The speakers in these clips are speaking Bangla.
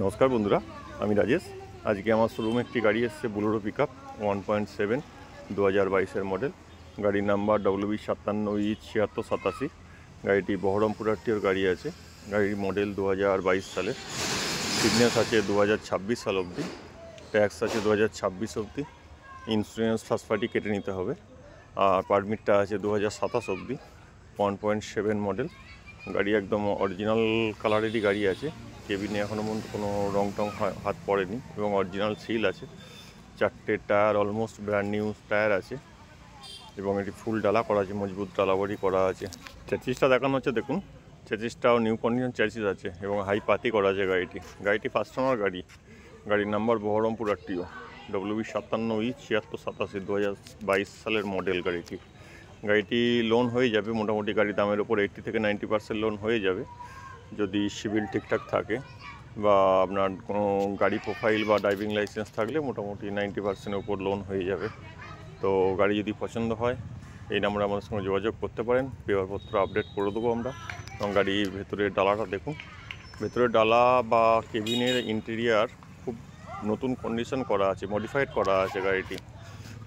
নমস্কার বন্ধুরা, আমি রাজেশ। আজকে আমার শোরুমে একটি গাড়ি এসেছে, বুলেরো পিকআপ 1.7 2022-এর মডেল। গাড়ির নাম্বার WB57E7687। গাড়িটি বহরমপুর আরটিওর গাড়ি আছে। গাড়ির মডেল 2022 সালে। ফিটনেস আছে 2026 সাল অবধি। ট্যাক্স আছে 2026 অবধি। ইন্স্যুরেন্স ফার্স্ট পার্টি কেটে নিতে হবে। আর পারমিটটা আছে 2027 অবধি। 1.7 মডেল গাড়ি, একদম অরিজিনাল কালারেরই গাড়ি আছে। কেবিনে এখনও পর্যন্ত কোনো রং টং হাত পড়েনি এবং অরিজিনাল সিল আছে। 4টে tyre almost brand new tyre আছে এবং এটি ফুল ডালা করা আছে, মজবুত ডালাবাড়ি করা আছে। চ্যাসিসটা দেখানো হচ্ছে, দেখুন চ্যাসিসটাও নিউ কন্ডিশন চ্যাসিস আছে এবং হাই পাতি করা আছে গাড়িটি ফার্স্ট ওনার গাড়ি। গাড়ির নাম্বার বহরমপুর আরটিও WB57E7687 2022 সালের মডেল। গাড়িটি লোন হয়ে যাবে মোটামুটি। গাড়ি দামের ওপর 80 থেকে 90% লোন হয়ে যাবে যদি সিভিল ঠিকঠাক থাকে বা আপনার কোনো গাড়ি প্রোফাইল বা ড্রাইভিং লাইসেন্স থাকলে মোটামুটি 90%-এর উপর লোন হয়ে যাবে। তো গাড়ি যদি পছন্দ হয় এই নাম্বারে আমাদের সঙ্গে যোগাযোগ করতে পারেন। পেপারপত্র আপডেট করে দেবো আমরা। এবং গাড়ির ভেতরের ডালাটা দেখুন, ভেতরের ডালা বা কেবিনের ইন্টেরিয়ার খুব নতুন কন্ডিশন করা আছে, মডিফাইড করা আছে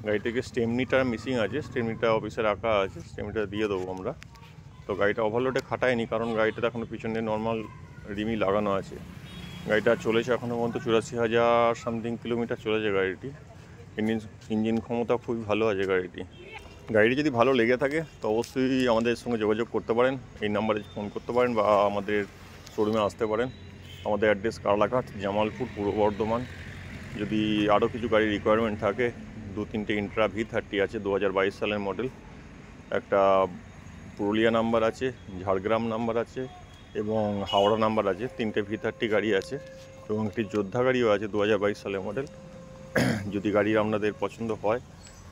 গাড়িটিকে স্টেমনিটা মিসিং আছে, স্টেমনিটা অফিসে রাখা আছে, স্টেমনিটা দিয়ে দেবো আমরা। তো গাড়িটা ওভারলোডে খাটায়নি, কারণ গাড়িটাতে এখনও পিছনে নর্মাল রিমি লাগানো আছে। গাড়িটা চলেছে এখনও পর্যন্ত 84,000 সামথিং কিলোমিটার চলেছে গাড়িটি। ইঞ্জিন ক্ষমতা খুবই ভালো আছে গাড়িটি যদি ভালো লেগে থাকে তো অবশ্যই আমাদের সঙ্গে যোগাযোগ করতে পারেন, এই নাম্বারে ফোন করতে পারেন বা আমাদের শোরুমে আসতে পারেন। আমাদের অ্যাড্রেস কারলাঘাট, জামালপুর, পূর্ব বর্ধমান। যদি আরও কিছু গাড়ির রিকোয়ারমেন্ট থাকে, 2-3টে ইন্ট্রা V30 আছে 2022 সালের মডেল, একটা পুরুলিয়া নাম্বার আছে, ঝাড়গ্রাম নাম্বার আছে এবং হাওড়া নাম্বার আছে। 3টে V30 গাড়ি আছে এবং একটি যোদ্ধা গাড়িও আছে 2022 সালের মডেল। যদি গাড়ির আপনাদের পছন্দ হয়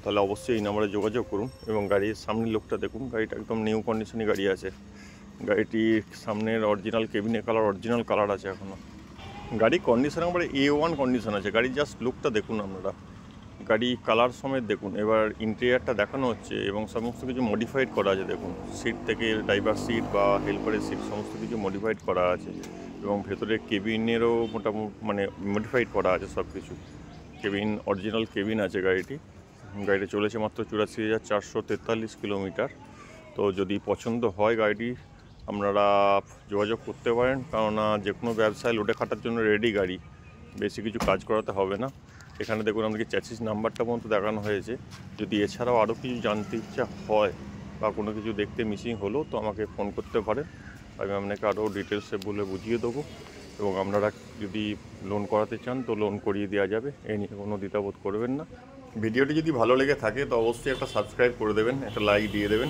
তাহলে অবশ্যই এই নাম্বারে যোগাযোগ করুন। এবং গাড়ির সামনের লুকটা দেখুন, গাড়িটা একদম নিউ কন্ডিশনে গাড়ি আছে। গাড়িটির সামনের অরিজিনাল কেবিনে অরিজিনাল কালার আছে এখনও। গাড়ির কন্ডিশন একবারে A1 কন্ডিশন আছে। গাড়ির জাস্ট লুকটা দেখুন আপনারা, গাড়ি কালার সমেত দেখুন। এবার ইন্টেরিয়ারটা দেখানো হচ্ছে এবং সমস্ত কিছু মডিফাইড করা আছে। দেখুন, সিট থেকে ড্রাইভার সিট বা হেল্পারের সিট সমস্ত কিছু মডিফাইড করা আছে এবং ভেতরে কেবিনেরও মোটামুটি মডিফাইড করা আছে সব কিছু। কেবিন অরিজিনাল কেবিন আছে গাড়িটা চলেছে মাত্র 84,443 কিলোমিটার। তো যদি পছন্দ হয় গাড়িটি আপনারা যোগাযোগ করতে পারেন, কেননা যে কোনো ব্যবসায় লোডে খাটার জন্য রেডি গাড়ি, বেশি কিছু কাজ করাতে হবে না। এখানে দেখুন আমাদেরকে চ্যাসিস নাম্বারটা পর্যন্ত দেখানো হয়েছে। যদি এছাড়াও আরও কিছু জানতে ইচ্ছা হয় বা কোনো কিছু দেখতে মিসিং হলো তো আমাকে ফোন করতে পারেন, আমি আপনাকে আরও ডিটেলসে বলে বুঝিয়ে দেবো। এবং আপনারা যদি লোন করাতে চান তো লোন করিয়ে দেওয়া যাবে, এই নিয়ে কোনো দ্বিধাবোধ করবেন না। ভিডিওটি যদি ভালো লেগে থাকে তো অবশ্যই একটা সাবস্ক্রাইব করে দেবেন, একটা লাইক দিয়ে দেবেন।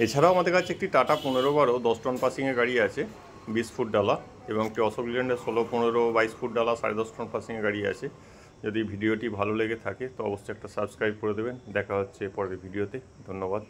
এছাড়াও আমাদের কাছে একটি টাটা 15-12 10 টন পাসিংয়ের গাড়ি আছে, 20 ফুট ডালা, এবং একটি অশোক লিল্যান্ডের 16, 15, 22 ফুট ডালা 10.5 টন পাসিংয়ের গাড়ি আছে। যদি ভিডিওটি ভালো লেগে থাকে তো অবশ্যই একটা সাবস্ক্রাইব করে দেবেন। দেখা হচ্ছে পরের ভিডিওতে। ধন্যবাদ।